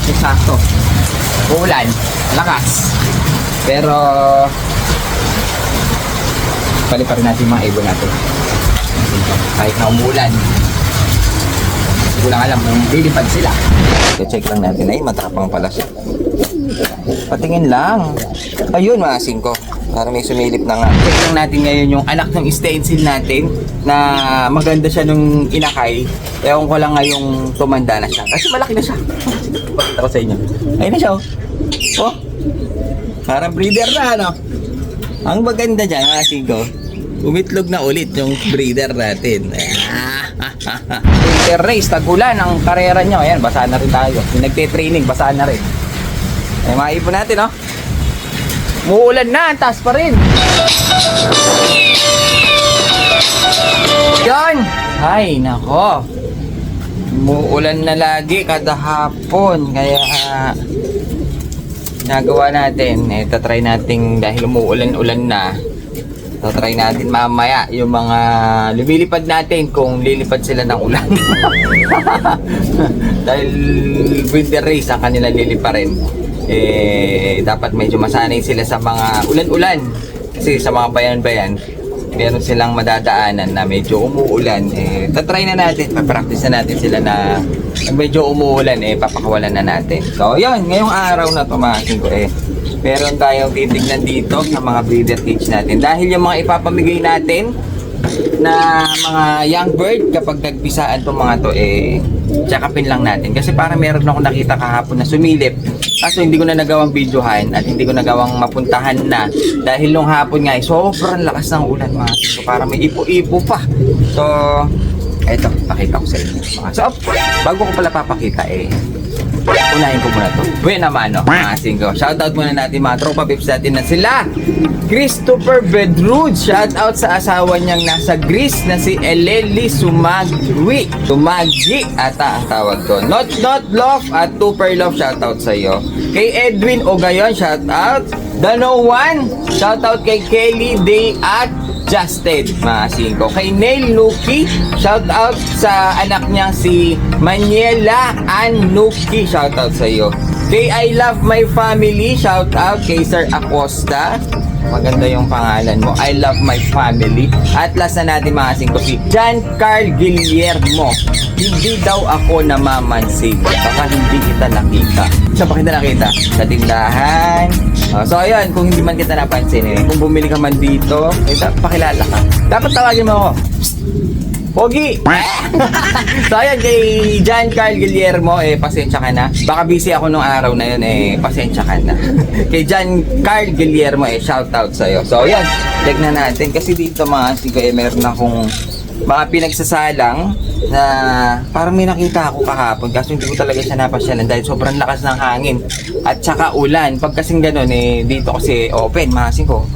Eksakto. Uulan. Lakas. Pero paliparin natin mga ibon natin. Kahit na umulan. Hindi ko lang alam kung lilipad sila. Check lang natin. Ay, matapang pala siya. Patingin lang. Ayun, mga singko. Para may sumilip na nga. Check lang natin ngayon yung anak ng stencil natin na maganda siya nung inakay. Ewan ko lang ngayong tumanda na siya. Kasi malaki na siya. Pakita ko sa inyo. Ayun na siya, oh. Oh. Parang breeder na, ano? Ang maganda dyan, mga singko, umitlog na ulit yung breeder natin. Winter race, tagulan ang karera nyo. Ayan, basa na rin tayo. Yung nagte-training, basa na rin. Ay, maipon natin, oh. Muulan na, ang taas pa rin. Yan! Ay, nako. Muulan na lagi kada hapon. Kaya, nagawa natin. Try natin dahil umuulan-ulan na. Try natin mamaya yung mga lumilipad natin kung lilipad sila ng ulan. Dahil winter race ang kanila liliparin. Dapat medyo masanay sila sa mga ulan-ulan. Kasi sa mga bayan-bayan, meron silang madadaanan na medyo umuulan. Tatry na natin, papractice na natin sila na medyo umuulan, papakawalan na natin. So, yun, ngayong araw na tumasin ko, meron tayong titignan dito sa mga breeder cage natin. Dahil yung mga ipapamigay natin na mga young bird, kapag nagpisaan itong mga to, check-upin lang natin. Kasi parang meron ako nakita kahapon na sumilip. Kaso hindi ko na nagawang videohan at hindi ko nagawang mapuntahan na. Dahil nung hapon nga, sobrang lakas ng ulan, mga. So parang may ipo-ipo pa. So, eto, pakita ko sa inyo. So, bago ko pala papakita, unahin ko muna to. Buena mano, mga singko. Shoutout muna natin mga tropa pips natin na sila Christopher Bedrud. Shoutout sa asawa niyang nasa Greece na si Eleli Sumagi. Sumagi ata ang tawag ko. Not Love at Super Love. Shoutout sa iyo. Kay Edwin Ogayon, shoutout. Dano One, shoutout kay Kelly Day at Justed, mga singko. Kay Neil Nuki, shout out sa anak niyang si Maniela Ann Nuki, shout out sa iyo. Kay I Love My Family, shout out kay Sir Acosta. Maganda yung pangalan mo, I Love My Family. At last na natin, mga singko, si John Carl Guillermo. Hindi daw ako namamansin, baka hindi kita nakita. Saan pa kita nakita? Sa tindahan. So ayun, kung hindi man kita napansin, kung bumili ka man dito, pakilala ka. Dapat tawagin mo ako, Pogi! So ayun, kay John Carl Guillermo, pasensya ka na. Baka busy ako nung araw na yun, pasensya ka na. Kay John Carl Guillermo, shoutout sa'yo. So ayun, check na natin. Kasi dito, mga singko, meron akong mga pinagsasalang na parang may nakita ako kahapon. Kaso hindi ko talaga siya napasyalan dahil sobrang lakas ng hangin. At saka ulan. Pag kasing ganun, dito kasi open, mga singko.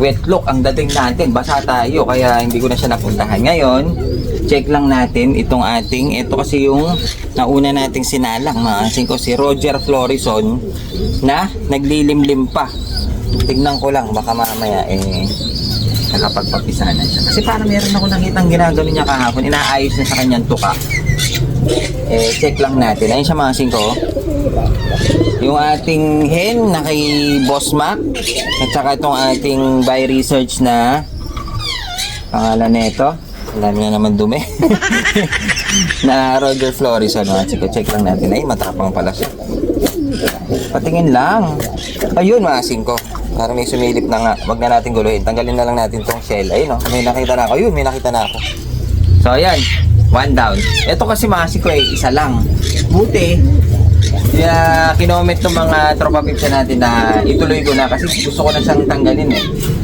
Wet look ang dating natin, basa tayo, kaya hindi ko na siya napuntahan. Ngayon, check lang natin itong ating, ito kasi yung nauna nating sinalang, mga singko, si Roger Florison na naglilimlim pa. Tignan ko lang, baka mamaya nakapagpapisahan siya. Kasi parang meron ako nakitang ginagano niya kahapon, inaayos na sa kanyang tuka. Check lang natin. Ayun siya, mga singko. Yung ating hen na kay Boss Mac at saka itong ating by research na pangalan na ito, alam na naman dumi. Na Roger Flores, check lang natin. Ay, matapang pala siya. Patingin lang. Ayun, mga singko, parang may sumilip na nga. Wag na natin guluhin, tanggalin na lang natin tong shell. Ayun, may nakita na ako. Yun, may nakita na ako. So ayan, one down. Ito kasi, mga singko, isa lang. Buti kaya kinoment ng mga tropa pips natin na ituloy ko na kasi gusto ko na siyang tanggalin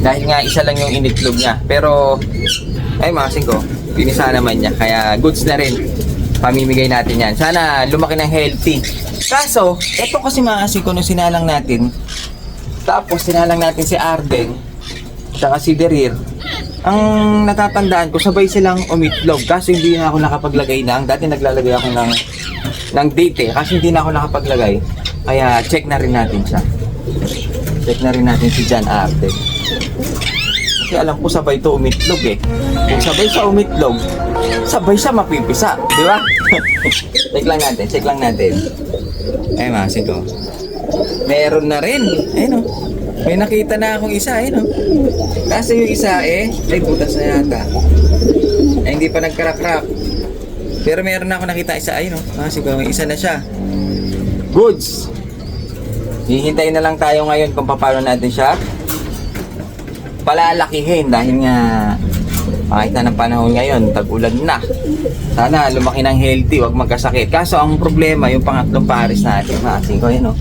dahil nga isa lang yung initlog niya. Pero ay, mga singko, pinisa naman niya, kaya goods na rin, pamimigay natin yan. Sana lumaki ng healthy. Kaso ito kasi, mga singko, nung sinalang natin, tapos sinalang natin si Arden saka si Derir, ang natatandaan ko sabay silang umitlog. Kaso hindi na ako nakapaglagay dati naglalagay ako ng date kasi hindi na ako nakapaglagay. Kaya check na rin natin siya. Check na rin natin si John Arden. Kasi alam ko sabay to umitlog Kung sabay siya umitlog, sabay siya mapipisa, di ba? Check lang natin, check lang natin. Ay, masin ko. Meron na rin. Ayun, oh. May nakita na akong isa, ayun, oh. Kasi yung isa, ay butas na yata. Ay, hindi pa nagkarak-rak. Pero meron na ako nakita isa, ayun, oh. Masin ko, may isa na siya. Goods! Hihintayin na lang tayo ngayon kung paano natin siya palalakihin dahil nga makita ng panahon ngayon, tag-ulan na. Sana lumaki ng healthy, wag magkasakit. Kaso ang problema, yung pangatlong pares natin, masin ko, yun, oh.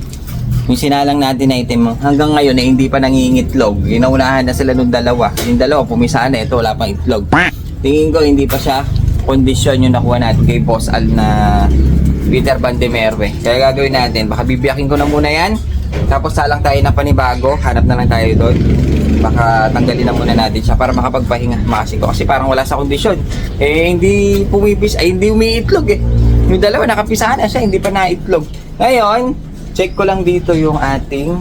Yung sinalang natin na item, hanggang ngayon hindi pa nangingitlog. Ginaunahan na sila nung dalawa. Yung dalawa, pumisaan na, ito wala pang itlog. Tingin ko hindi pa siya kondisyon yung nakuha natin kay Boss Al na Peter Van de Merwe. Kaya gagawin natin, baka bibiyakin ko na muna yan. Tapos salang tayo ng panibago, hanap na lang tayo doon. Baka tanggalin na muna natin siya para makapagpahinga. Masin ko kasi parang wala sa kondisyon. Eh hindi pumipis, ay hindi umiitlog eh. Yung dalawa nakapisahan na siya, hindi pa naitlog. Ngayon, check ko lang dito yung ating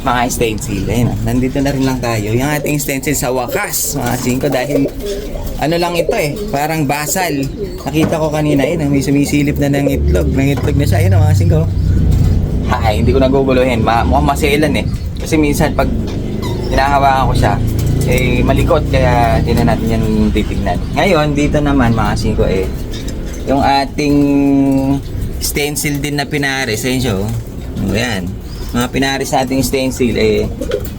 mga stencil. Ayun, nandito na rin lang tayo. Yung ating stencil sa wakas, masin ko, dahil ano lang ito eh, parang basal. Nakita ko kanina, may sumisilip na ng itlog. Ng itlog na siya, masin ko. Ay, hindi ko naguguluhin. Mukhang maselan eh. Kasi minsan pag hinahawakan ko siya, eh malikot, kaya hindi na natin yan titignan. Ngayon, dito naman masin ko yung ating stencil din na pinares. Ayun siya, oh. Ayan. Mga pinares nating stencil,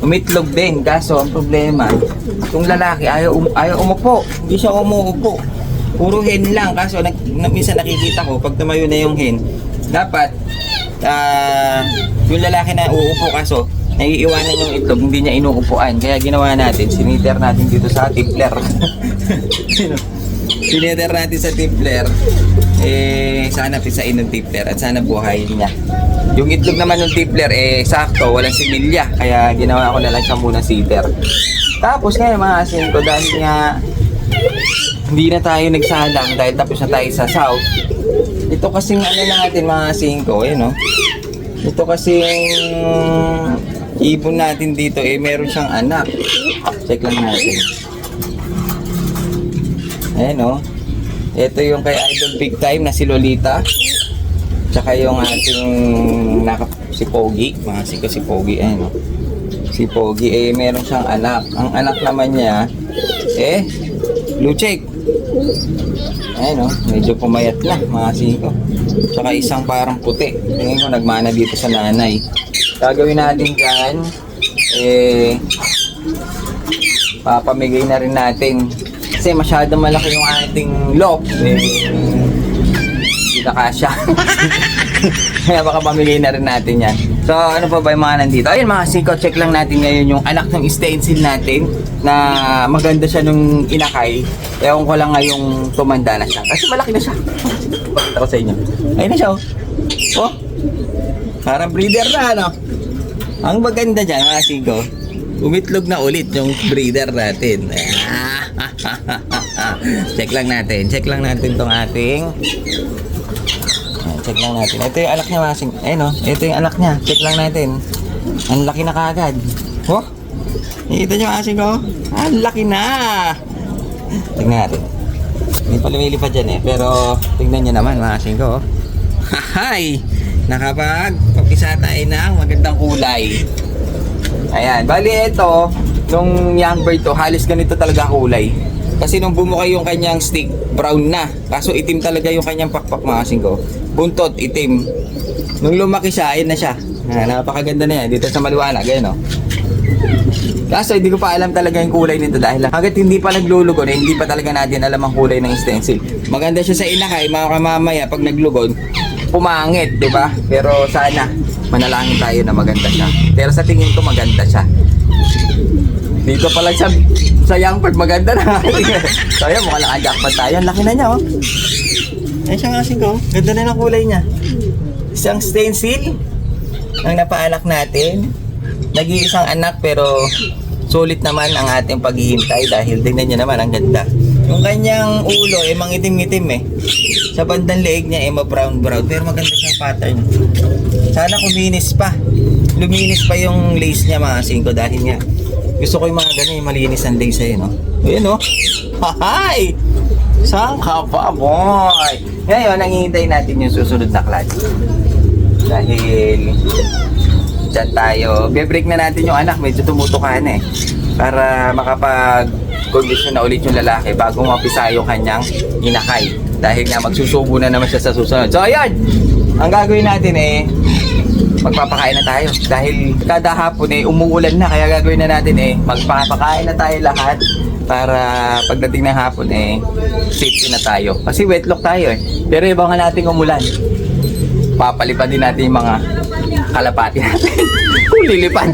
umitlog din. Kaso, ang problema, yung lalaki ayaw umupo. Hindi siya umuupo. Puro hen lang. Kaso, minsan nakikita ko, pag tumayo na yung hen, dapat, yung lalaki na uupo, kaso, naiiwanan yung itlog, hindi niya inuupuan. Kaya ginawa natin, siniter natin dito sa tippler. Siniter natin sa tippler. Sana pisain ng tippler at sana buhayin niya. Yung itlog naman ng tippler, sakto, walang similya. Kaya ginawa ko na lang siya muna sitter. Tapos ngayon mga asin ko, dahil nga hindi na tayo nagsalang dahil tapos na tayo sa south. Ito kasing ano natin mga asin ko, no? Ito kasing ibon natin dito, meron siyang anak. Check lang natin. Ayan, no? Ito yung kay Idol Big Time na si Lolita. Tsaka yung ating si Pogi. Mga si Pogi, ayan, no? Si Pogi, meron siyang anak. Ang anak naman niya, Luchek. Ayan, no? Medyo pumayat na, mga siko. Tsaka isang parang puti. Tingin ko nagmana dito sa nanay. Gagawin natin dyan, papamigay na rin natin. Kasi masyadong malaki yung ating lock. Hindi na kasya. Kaya baka pamigay na rin natin yan. So ano pa ba yung mga nandito? Ayun mga siko, check lang natin ngayon yung anak ng stencil natin na maganda siya nung inakay. Ewan ko lang ngayong tumanda na siya. Kasi malaki na siya. Pakita ko sa inyo. Ayun na siya, oh. Oh, parang breeder na, ano? Ang maganda dyan mga siko, umitlog na ulit yung breeder natin. Check lang natin tong ating check lang natin. Ito yung anak niya masing. No? Ito yung anak niya. Check lang natin. Ang laki na kagad. Oh? Ito niyo masing ko. Ang laki na. Tingnan natin. Hindi pa lumilipad dyan pero tingnan niyo naman masing ko. Hahay! Nakapag-papisa tayo ng magandang kulay. Ayan. Bali ito, nung young bird to, halos ganito talaga kulay. Kasi nung bumukay yung kanyang stick, brown na. Kaso itim talaga yung kanyang pakpak makasing ko. Buntot, itim. Nung lumaki siya, ayun na siya. Napakaganda na yan. Dito sa maliwanag, ayun, no? Kaso hindi ko pa alam talaga yung kulay nito dahil hanggat hindi pa naglulugon, hindi pa talaga natin alam ang kulay ng stencil. Maganda siya sa inakay, mamaya pag naglugon, pumangit, di ba? Pero sana, manalangin tayo na maganda siya. Pero sa tingin ko maganda siya. Dito pala siya sa young bird, maganda na. So ayan, mukhang naka-jackpot tayo. Ang laki na niya, oh. Ayan siya nga ko. Ganda na ng kulay niya. Isang stencil ang napaanak natin. Nag-iisang anak pero sulit naman ang ating paghihintay dahil tingnan niyo naman ang ganda. Yung kanyang ulo mangitim-ngitim Sa bandang leeg niya ma-brown-brown pero maganda siyang pattern. Sana kuminis pa. Luminis pa yung lace niya mga singko dahil nga gusto ko yung mga ganun, yung malinis ang lace no? Ayun, no? Hahay! Saan ka pa, boy? Ngayon, nanghihintay natin yung susunod na clutch. Dahil dyan tayo, be-break na natin yung anak, medyo tumutukan eh. Para makapag-condition na ulit yung lalaki bago mapisa yung kanyang inakay. Dahil nga magsusubo na naman siya sa susunod. So ayan, ang gagawin natin eh, magpapakain na tayo. Dahil kada hapon eh, umuulan na. Kaya gagawin na natin eh, magpapakain na tayo lahat. Para pagdating ng hapon eh, safety na tayo. Kasi wetlock tayo eh. Pero iba nga natin umulan. Papalipad din natin yung mga kalapati natin. Kung lilipad.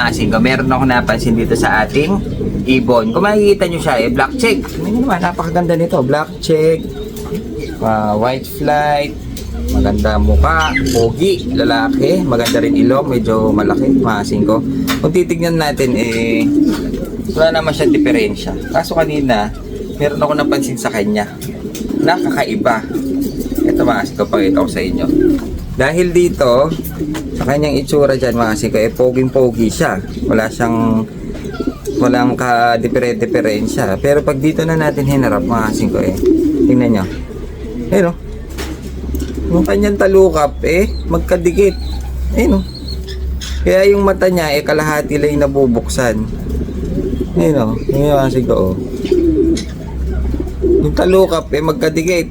Singko, meron ako napansin dito sa ating ibon. Kung makikita nyo siya eh, black check. Tingnan nyo naman, napakaganda nito. Black check, white flight, maganda mukha, pogi, lalaki, maganda rin ilong, medyo malaki, mga singko. Kung titignan natin eh, wala naman siya diferensya. Kaso kanina, meron ako napansin sa kanya. Nakakaiba. Ito mga singko, pakita ko sa inyo. Dahil dito, sa kanyang itsura dyan mga singko, eh poging-pogi siya. Walang ka-diferensya. Pero pag dito na natin hinarap mga singko eh, tingnan nyo. Ayun o. Yung kanyang talukap eh, magkadikit. Ayun o. Kaya yung mata niya eh, kalahati lang yung nabubuksan. Ayun o. Yung mga singko o. Yung talukap eh, magkadikit.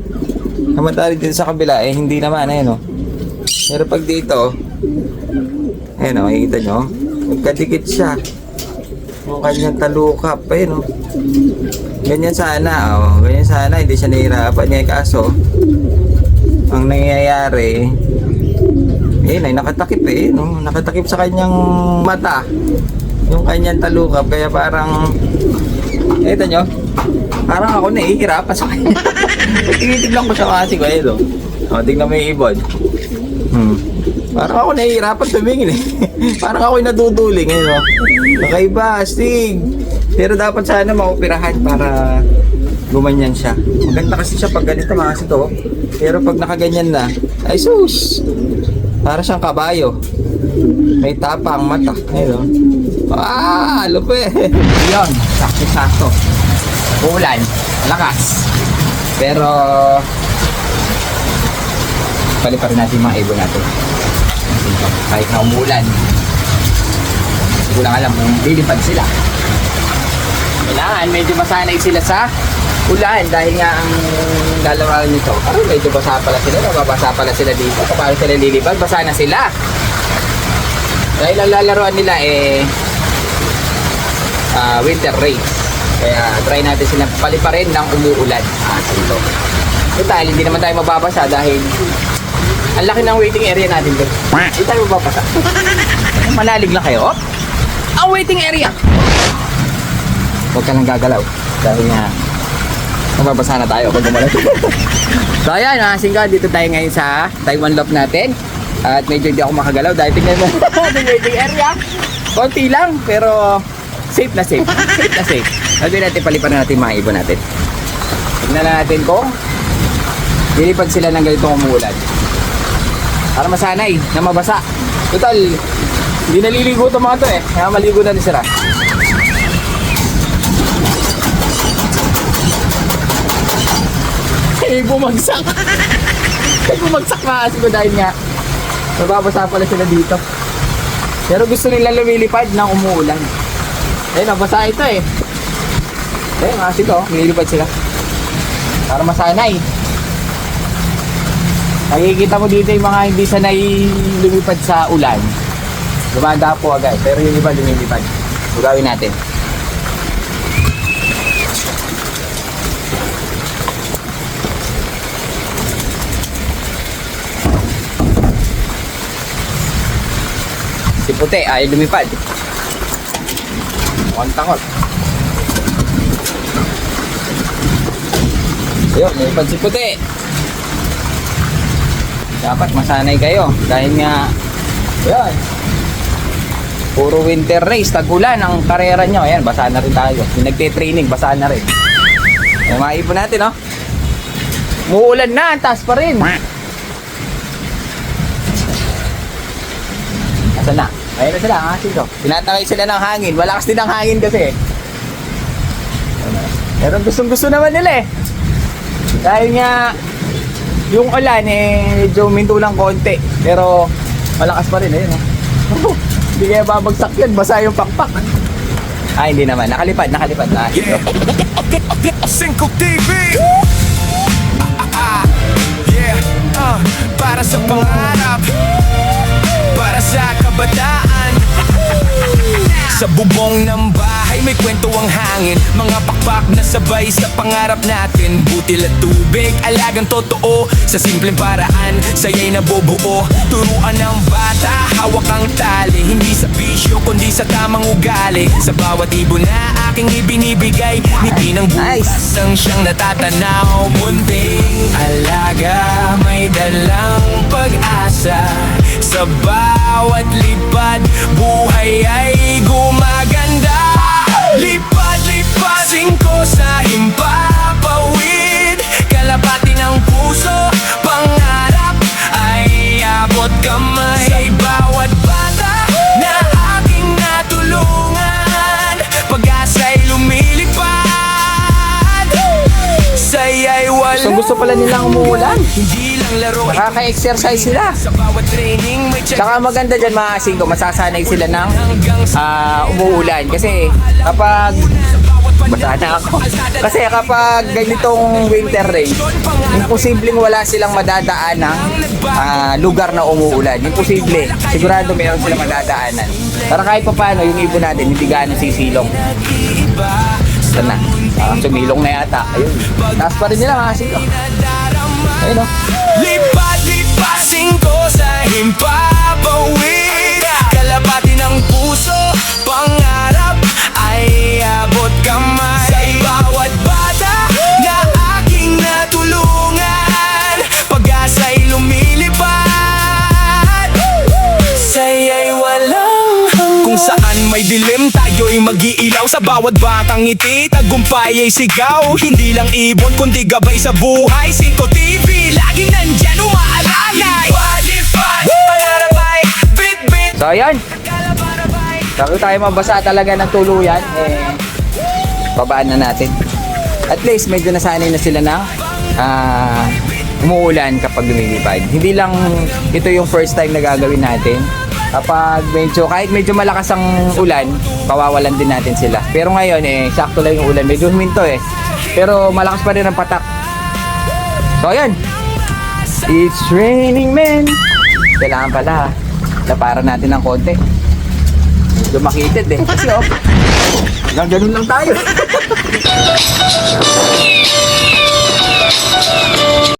Namatali din sa kabila eh, hindi naman. Ayun o. Pero pag dito, ayun o, makikita nyo, magkadikit siya. Yung kanyang talukap, ayun o. Ganyan sana, ganyan sana, hindi siya nahihirapan niya. Kaso, ang nangyayari, ayun ay nakatakip eh, no? Nakatakip sa kanyang mata, yung kanyang talukap. Kaya parang, ito nyo, parang ako nahihirapan sa kanya. Tinitignan ko siya kasi ko, ayun o. Tignan mo yung ibon. Parang ako nahihirapan tumingin eh. Parang ako'y naduduling eh, no? Nakaiba, astig. Pero dapat sana maoperahan para gumanyan siya. Maganda kasi siya pag ganito mga sito. Pero pag nakaganyan na, ay sus! Para siyang kabayo. May tapa ang mata. Ayun, no? Lupit! Yun, sakto-sakto. Ulan, lakas. Pero paliparin natin mga ibon natin. Kahit na umulan, hindi ko lang alam kung lilipad sila. Kailangan medyo masanay sila sa ulan dahil nga ang lalaroan nito, parang medyo basa pala sila, nababasa pala sila dito. Paano sila lilipad? Basa na sila. Dahil ang lalaroan nila eh winter race. Kaya try natin silang paliparin ng umuulan. Ito. Total, hindi naman tayo mababasa dahil ang laki ng waiting area natin doon. Hindi tayo mababasa. Manalig lang kayo. Ang waiting area! Huwag ka lang gagalaw. Dahil nga, mababasa na tayo pag gumalat. So ayan, singka, dito tayo ngayon sa Taiwan Loft natin. At medyo hindi ako makagalaw dahil tingnan mo yung waiting area. Konti lang, pero safe na safe. Safe na safe. Sabi natin, palipan natin mga ibon natin. Tignan na natin kung lilipad sila ng ganitong umuulan. Para masanay na mabasa. Total, hindi naliligo itong mga to eh. Kaya maligo na din sila. Bumagsak. Bumagsak na kasi ko dahil nga nababasa pala sila dito. Pero gusto nila lumilipad ng umuulan. Nabasa ito eh. Kasi ko, lumilipad sila. Para masanay. Nakikita mo dito yung mga hindi sanay lumipad sa ulan. Gumanda po agad, pero yung iba lumilipad. Gagawin natin. Si puti ay lumipad. Mukhang takot. Ayun, lumipad si puti. Dapat masanay kayo dahil nga yun, puro winter race, tag-ulan ang karera nyo. Ayan, basa na rin tayo. Yung nagte-training, basa na rin. Yung mga ibon natin, no? Muulan na, ang taas pa rin. Asan na? Ayun na sila, ang asin ko. Tinatakay sila ng hangin. Malakas din ang hangin kasi. Pero gustong gusto naman nila eh. Dahil nga Yung ulan medyo minto lang konti. Pero malakas pa rin, ayun. Hindi kaya babagsak yan, basa yung pakpak. Hindi naman, nakalipad. Yeah. Cinco TV. Yeah. Para sa pangarap, para sa kabataan. Sa bubong ng bahay may kwento ang hangin, mga pakpak na sabay sa pangarap natin. Butil at tubig, alagang totoo, sa simpleng paraan, saya'y nabubuo. Turuan ng bata, hawak ang tali, hindi sa bisyo kundi sa tamang ugali. Sa bawat ibon na aking ibinibigay, ngiti ng bukas ang siyang natatanaw. Munting alaga, may dalang pag-asa. Sa bawat lipad, buhay ay gumaganda. Lipad, singko sa himpapawid, kalapati ng puso, pangarap ay abot kamay. Sa bawat bata na aking natulungan, pag-asa'y lumilipad, saya'y wala. So gusto pala nilang umuulan. Hindi lang laro, Nakaka-exercise sila. sa bawat training may check. Tsaka maganda dyan mga singko, masasanay sila ng umuulan. Kasi kapag basa na ako. Kasi kapag ganitong winter rain, imposibleng wala silang madadaan ng lugar na umuulan. Imposible. Sigurado meron silang madadaanan. Para kahit pa paano, yung ibon natin, hindi gaano sisilong. Sana. Sumilong na yata. Ayun. Taas pa rin nila mga singko. Ayun o. Lipad, singko sa himpapawid, kalapati ng puso, pangarap ay abot kamay. Sa bawat bata na aking natulungan, pag-asa'y lumilipad, saya'y walang hanggan. Kung saan may dilim, tayo'y mag-iilaw. Sa bawat batang ngiti, tagumpay ay sigaw. Hindi lang ibon, kundi gabay sa buhay. Cinco TV, laging nandyan, umaalalay. Lipad, pangarap ay bit-bit. So ayan. Bago tayo mabasa talaga ng tuluyan, babaan na natin. At least medyo nasanay na sila ng umuulan kapag lumilipad. Hindi lang ito yung first time na gagawin natin. Kapag kahit medyo malakas ang ulan, pawawalan din natin sila. Pero ngayon sakto lang yung ulan, medyo huminto pero malakas pa rin ang patak. So ayan. It's raining men. Kailangan pala laparan natin ng konti. Lumakitid kasi ganun lang tayo.